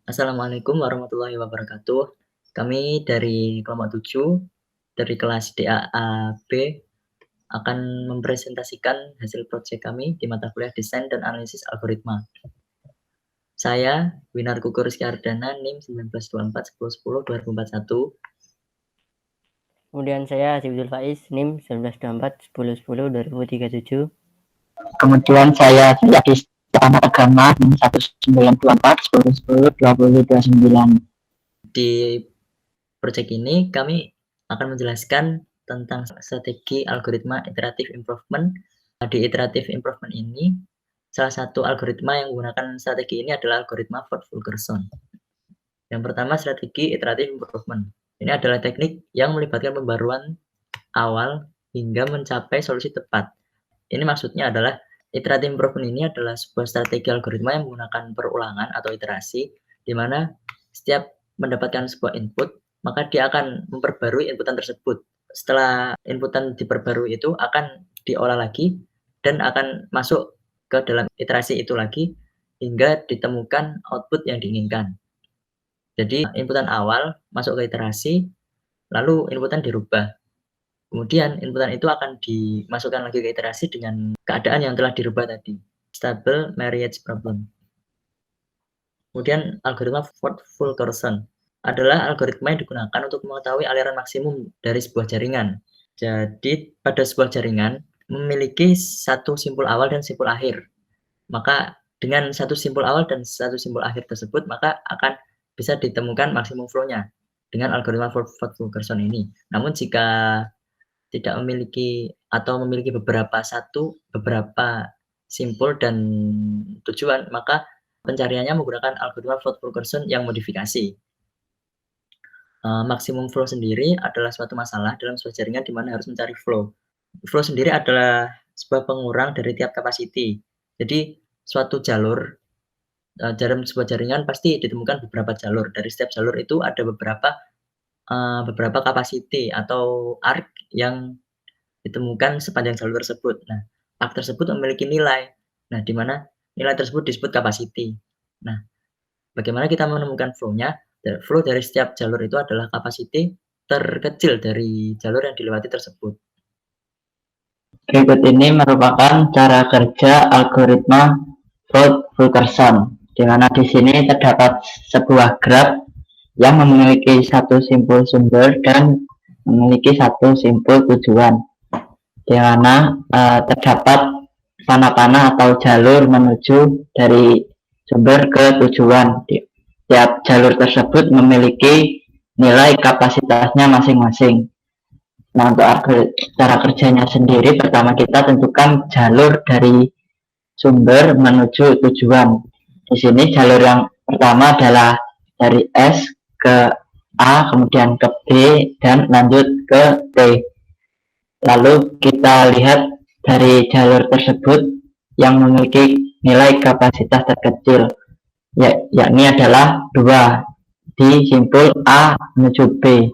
Assalamualaikum warahmatullahi wabarakatuh. Kami dari kelompok 7, dari kelas DAAB akan mempresentasikan hasil proyek kami di mata kuliah Desain dan Analisis Algoritma. Saya, Winarkuku Rizky Ardana, NIM 1924-1010-2041. Kemudian saya Zibdul Faiz, NIM 1924-1010-2037. Kemudian saya Yadis Anak Agama NIM 1924-1010-2029. Di proyek ini kami akan menjelaskan tentang strategi algoritma iterative improvement. Di iterative improvement ini, salah satu algoritma yang menggunakan strategi ini adalah algoritma Ford-Fulkerson. Yang pertama, strategi iterative improvement. Ini adalah teknik yang melibatkan pembaruan awal hingga mencapai solusi tepat. Ini maksudnya adalah iterative improvement ini adalah sebuah strategi algoritma yang menggunakan perulangan atau iterasi, di mana setiap mendapatkan sebuah input, maka dia akan memperbarui inputan tersebut. Setelah inputan diperbarui itu akan diolah lagi dan akan masuk ke dalam iterasi itu lagi hingga ditemukan output yang diinginkan. Jadi inputan awal masuk ke iterasi, lalu inputan dirubah. Kemudian inputan itu akan dimasukkan lagi ke iterasi dengan keadaan yang telah dirubah tadi. Stable marriage problem. Kemudian algoritma Ford-Fulkerson adalah algoritma yang digunakan untuk mengetahui aliran maksimum dari sebuah jaringan. Jadi pada sebuah jaringan memiliki satu simpul awal dan simpul akhir. Maka dengan satu simpul awal dan satu simpul akhir tersebut, maka akan bisa ditemukan maksimum flow-nya dengan algoritma Ford-Fulkerson ini. Namun jika tidak memiliki atau memiliki beberapa simpul dan tujuan, maka pencariannya menggunakan algoritma Ford-Fulkerson yang modifikasi. Maksimum flow sendiri adalah suatu masalah dalam sebuah jaringan di mana harus mencari flow. Flow sendiri adalah sebuah pengurang dari tiap capacity. Jadi suatu jalur dalam sebuah jaringan pasti ditemukan beberapa jalur. Dari setiap jalur itu ada beberapa capacity atau arc yang ditemukan sepanjang jalur tersebut. Nah, arc tersebut memiliki nilai. Nah, di mana nilai tersebut disebut capacity. Nah, bagaimana kita menemukan flow-nya? Flow dari setiap jalur itu adalah capacity terkecil dari jalur yang dilewati tersebut. Berikut ini merupakan cara kerja algoritma Ford-Fulkerson, di mana di sini terdapat sebuah graf yang memiliki satu simpul sumber dan memiliki satu simpul tujuan, di mana terdapat panah-panah atau jalur menuju dari sumber ke tujuan. Tiap jalur tersebut memiliki nilai kapasitasnya masing-masing. Nah, untuk cara kerjanya sendiri, pertama kita tentukan jalur dari sumber menuju tujuan. Di sini jalur yang pertama adalah dari S ke A, kemudian ke B, dan lanjut ke T. Lalu kita lihat dari jalur tersebut yang memiliki nilai kapasitas terkecil, yakni adalah 2 di simpul A menuju B.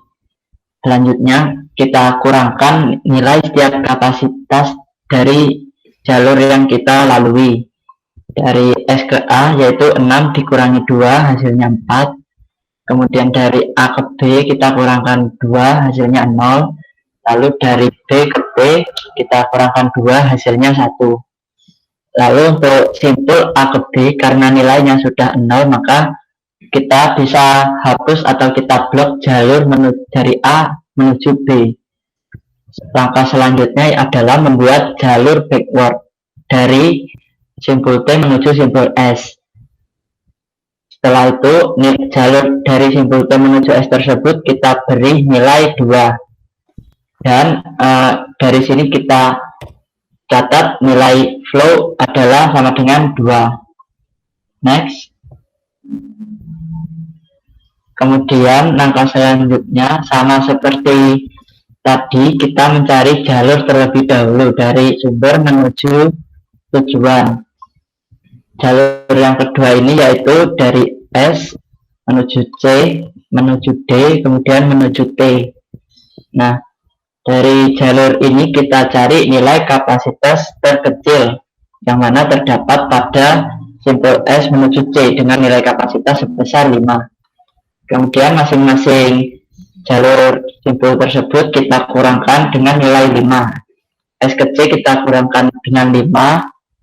Selanjutnya kita kurangkan nilai setiap kapasitas dari jalur yang kita lalui. Dari S ke A yaitu 6 dikurangi 2 hasilnya 4. Kemudian dari A ke B kita kurangkan 2 hasilnya 0. Lalu dari B ke B kita kurangkan 2 hasilnya 1. Lalu untuk simpul A ke B karena nilainya sudah 0, maka kita bisa hapus atau kita blok jalur dari A menuju B. Langkah selanjutnya adalah membuat jalur backward dari simpul T menuju simpul S. Setelah itu jalur dari simpul T menuju S tersebut kita beri nilai 2. Dan dari sini kita catat nilai flow adalah sama dengan 2. Next. Kemudian langkah selanjutnya sama seperti tadi, kita mencari jalur terlebih dahulu dari sumber menuju tujuan. Jalur yang kedua ini yaitu dari S menuju C, menuju D, kemudian menuju T. Nah, dari jalur ini kita cari nilai kapasitas terkecil yang mana terdapat pada simpul S menuju C dengan nilai kapasitas sebesar 5. Kemudian masing-masing jalur simpul tersebut kita kurangkan dengan nilai 5. S ke C kita kurangkan dengan 5,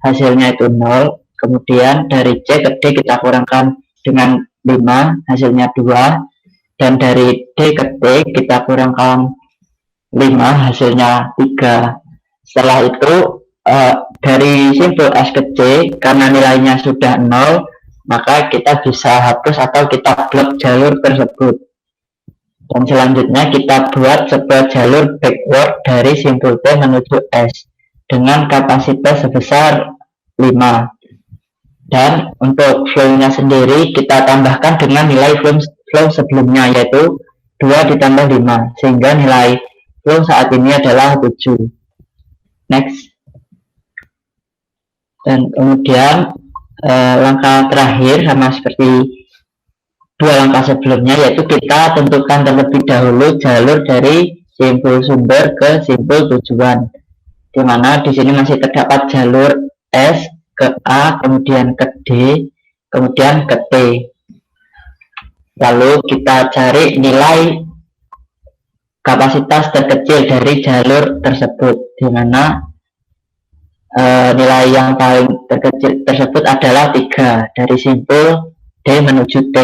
hasilnya itu 0. Kemudian dari C ke D kita kurangkan dengan 5, hasilnya 2. Dan dari D ke T kita kurangkan 5, hasilnya 3. Setelah itu dari simpul S ke C, karena nilainya sudah 0, maka kita bisa hapus atau kita blok jalur tersebut. Dan selanjutnya kita buat sebuah jalur backward dari simpul T menuju S dengan kapasitas sebesar 5. Dan untuk flow-nya sendiri kita tambahkan dengan nilai flow sebelumnya, yaitu 2 ditambah 5, sehingga nilai flow saat ini adalah 7. Next. Dan kemudian langkah terakhir sama seperti 2 langkah sebelumnya, yaitu kita tentukan terlebih dahulu jalur dari simpul sumber ke simpul tujuan, di mana di sini masih terdapat jalur S ke A, kemudian ke D, kemudian ke T. Lalu kita cari nilai kapasitas terkecil dari jalur tersebut, di mana nilai yang paling terkecil tersebut adalah 3 dari simpul D menuju T.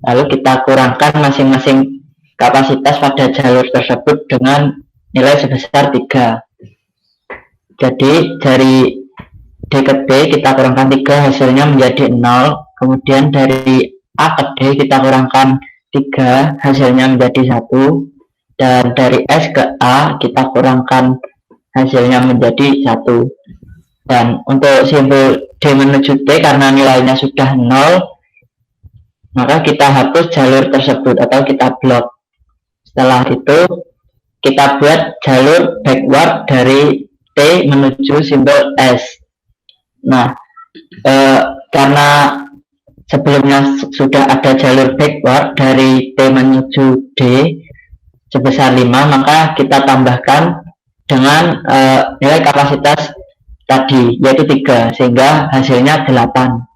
Lalu kita kurangkan masing-masing kapasitas pada jalur tersebut dengan nilai sebesar 3. Jadi dari D ke T kita kurangkan 3, hasilnya menjadi 0. Kemudian dari A ke D kita kurangkan 3, hasilnya menjadi 1. Dan dari S ke A kita kurangkan, hasilnya menjadi 1. Dan untuk simpul D menuju T, karena nilainya sudah 0, maka kita hapus jalur tersebut atau kita blok. Setelah itu kita buat jalur backward dari T menuju simpul S. Nah, karena sebelumnya sudah ada jalur backward dari T menuju D sebesar 5, maka kita tambahkan dengan nilai kapasitas tadi, yaitu 3, sehingga hasilnya 8.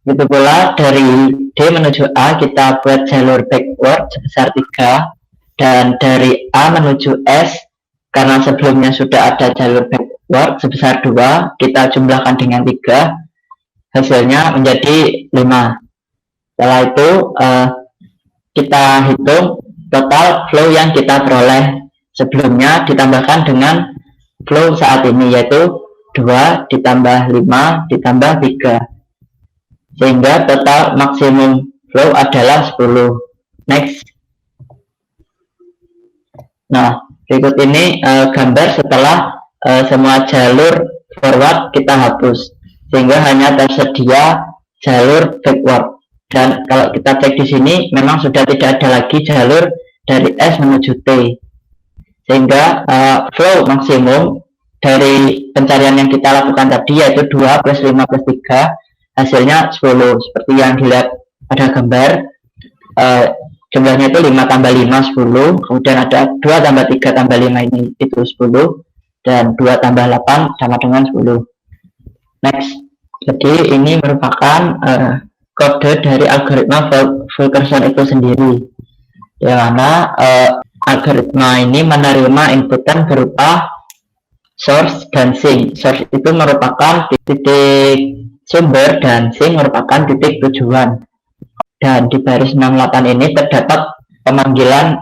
Begitu pula dari D menuju A kita buat jalur backward sebesar 3, dan dari A menuju S, karena sebelumnya sudah ada jalur backward sebesar 2, kita jumlahkan dengan 3, hasilnya menjadi 5. Setelah itu kita hitung total flow yang kita peroleh sebelumnya ditambahkan dengan flow saat ini, yaitu 2 ditambah 5 ditambah 3, sehingga total maksimum flow adalah 10. Next. Nah, berikut ini gambar setelah semua jalur forward kita hapus, sehingga hanya tersedia jalur backward. Dan kalau kita cek di sini, memang sudah tidak ada lagi jalur dari S menuju T, sehingga flow maksimum dari pencarian yang kita lakukan tadi, yaitu 2 plus 5 plus 3, hasilnya 10. Seperti yang dilihat pada gambar, jumlahnya itu 5 tambah 5, 10. Kemudian ada 2 tambah 3 tambah 5, ini itu 10. Dan 2 tambah 8 sama dengan 10. Next. Jadi ini merupakan kode dari algoritma Fulkerson itu sendiri, di mana algoritma ini menerima inputan berupa source dan sink. Source itu merupakan titik sumber dan sink merupakan titik tujuan. Dan di baris 68 ini terdapat pemanggilan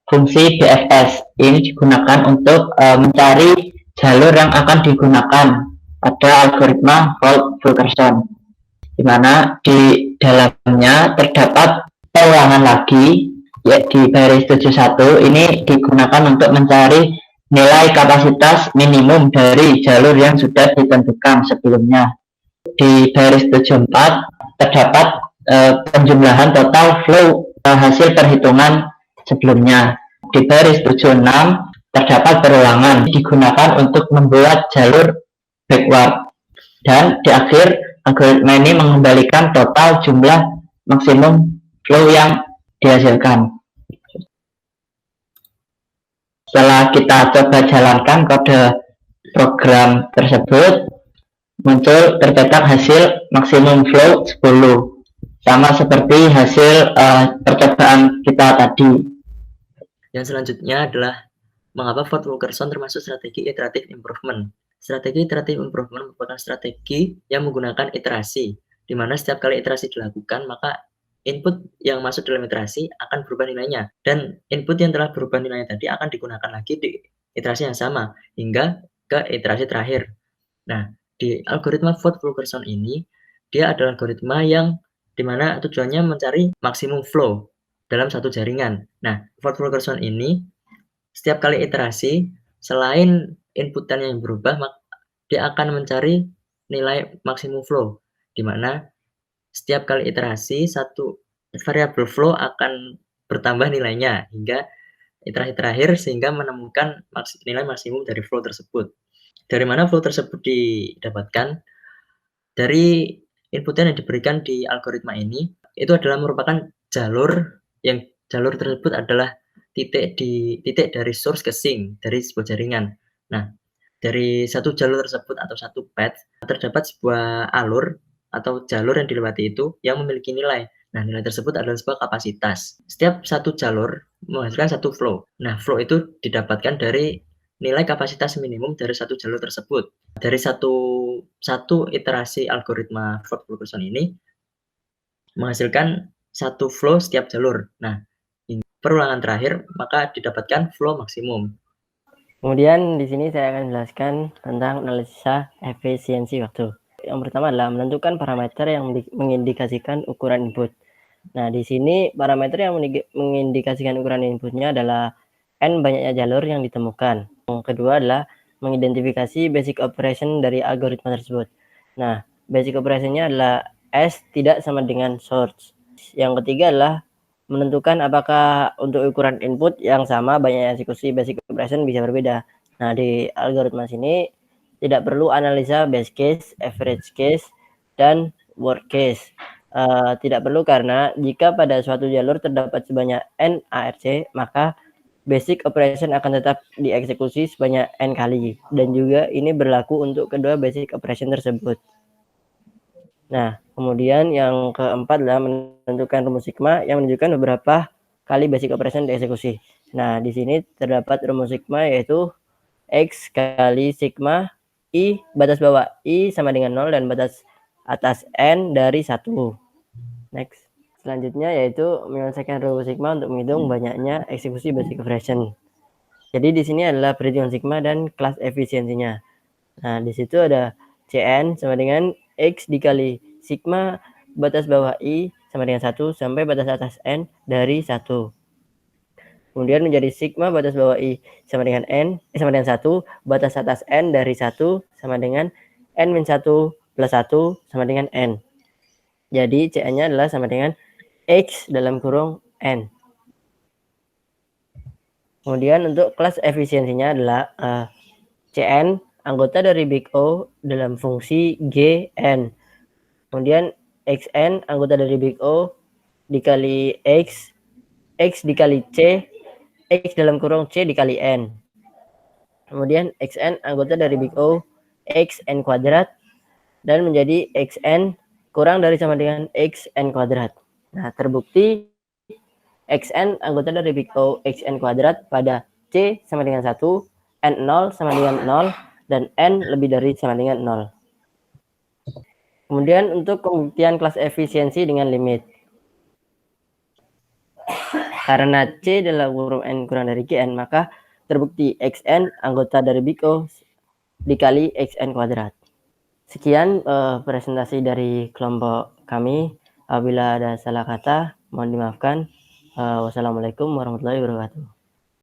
fungsi BFS. Ini digunakan untuk mencari jalur yang akan digunakan pada algoritma Fulkerson, di mana di dalamnya terdapat perulangan lagi, ya, di baris 71 ini digunakan untuk mencari nilai kapasitas minimum dari jalur yang sudah ditentukan sebelumnya. Di baris 74 terdapat penjumlahan total flow hasil perhitungan sebelumnya. Di baris 76 terdapat perulangan digunakan untuk membuat jalur backward. Dan di akhir, algoritma ini mengembalikan total jumlah maksimum flow yang dihasilkan. Setelah kita coba jalankan kode program tersebut, muncul tercetak hasil maksimum flow 10, sama seperti hasil percobaan kita tadi. Yang selanjutnya adalah mengapa Ford-Fulkerson termasuk strategi iterative improvement. Strategi iterative improvement merupakan strategi yang menggunakan iterasi, di mana setiap kali iterasi dilakukan, maka input yang masuk dalam iterasi akan berubah nilainya, dan input yang telah berubah nilainya tadi akan digunakan lagi di iterasi yang sama, hingga ke iterasi terakhir. Nah, di algoritma Ford-Fulkerson ini, dia adalah algoritma yang dimana tujuannya mencari maksimum flow dalam satu jaringan. Nah, Ford-Fulkerson ini setiap kali iterasi, selain inputannya yang berubah, dia akan mencari nilai maksimum flow, di mana setiap kali iterasi, satu variabel flow akan bertambah nilainya hingga iterasi terakhir sehingga menemukan nilai maksimum dari flow tersebut. Dari mana flow tersebut didapatkan? Dari inputan yang diberikan di algoritma ini, itu adalah merupakan jalur tersebut adalah titik dari source ke sink dari sebuah jaringan. Nah, dari satu jalur tersebut atau satu path, terdapat sebuah alur atau jalur yang dilewati itu yang memiliki nilai. Nah, nilai tersebut adalah sebuah kapasitas. Setiap satu jalur menghasilkan satu flow. Nah, flow itu didapatkan dari nilai kapasitas minimum dari satu jalur tersebut. Dari satu iterasi algoritma Ford-Fulkerson ini menghasilkan satu flow setiap jalur. Nah, perulangan terakhir maka didapatkan flow maksimum. Kemudian di sini saya akan menjelaskan tentang analisa efisiensi waktu. Yang pertama adalah menentukan parameter yang mengindikasikan ukuran input. Nah, di sini parameter yang mengindikasikan ukuran inputnya adalah N banyaknya jalur yang ditemukan. Yang kedua adalah mengidentifikasi basic operation dari algoritma tersebut. Nah, basic operationnya adalah S tidak sama dengan source. Yang ketiga adalah menentukan apakah untuk ukuran input yang sama banyaknya eksekusi basic operation bisa berbeda. Nah, di algoritma sini tidak perlu analisa base case, average case, dan worst case. Tidak perlu karena jika pada suatu jalur terdapat sebanyak n ARC, maka basic operation akan tetap dieksekusi sebanyak n kali, dan juga ini berlaku untuk kedua basic operation tersebut. Nah, kemudian yang keempat adalah menentukan rumus sigma yang menunjukkan beberapa kali basic operation dieksekusi. Nah, di sini terdapat rumus sigma yaitu X kali sigma I batas bawah I sama dengan 0 dan batas atas N dari 1. Next. Selanjutnya yaitu menyelesaikan rumus sigma untuk menghitung banyaknya eksekusi basic operation. Jadi di sini adalah perhitungan sigma dan kelas efisiensinya. Nah, di situ ada Cn sama dengan X dikali sigma batas bawah I sama dengan 1 sampai batas atas N dari 1. Kemudian menjadi sigma batas bawah I sama dengan sama dengan 1, batas atas N dari 1 sama dengan N-1 plus 1 sama dengan N. Jadi Cn-nya adalah sama dengan X dalam kurung N. Kemudian untuk kelas efisiensinya adalah Cn anggota dari big O dalam fungsi Gn. Kemudian Xn anggota dari big O dikali X dikali C, X dalam kurung C dikali N. Kemudian Xn anggota dari big O, Xn kuadrat, dan menjadi Xn kurang dari sama dengan Xn kuadrat. Nah, terbukti Xn anggota dari big O, Xn kuadrat pada C sama dengan 1, N0 sama dengan 0, dan N lebih dari sama dengan 0. Kemudian untuk pembuktian kelas efisiensi dengan limit. Karena C adalah kurung N kurang dari Gn, maka terbukti Xn anggota dari big O dikali Xn kuadrat. Sekian presentasi dari kelompok kami. Apabila ada salah kata, mohon dimaafkan. Wassalamualaikum warahmatullahi wabarakatuh.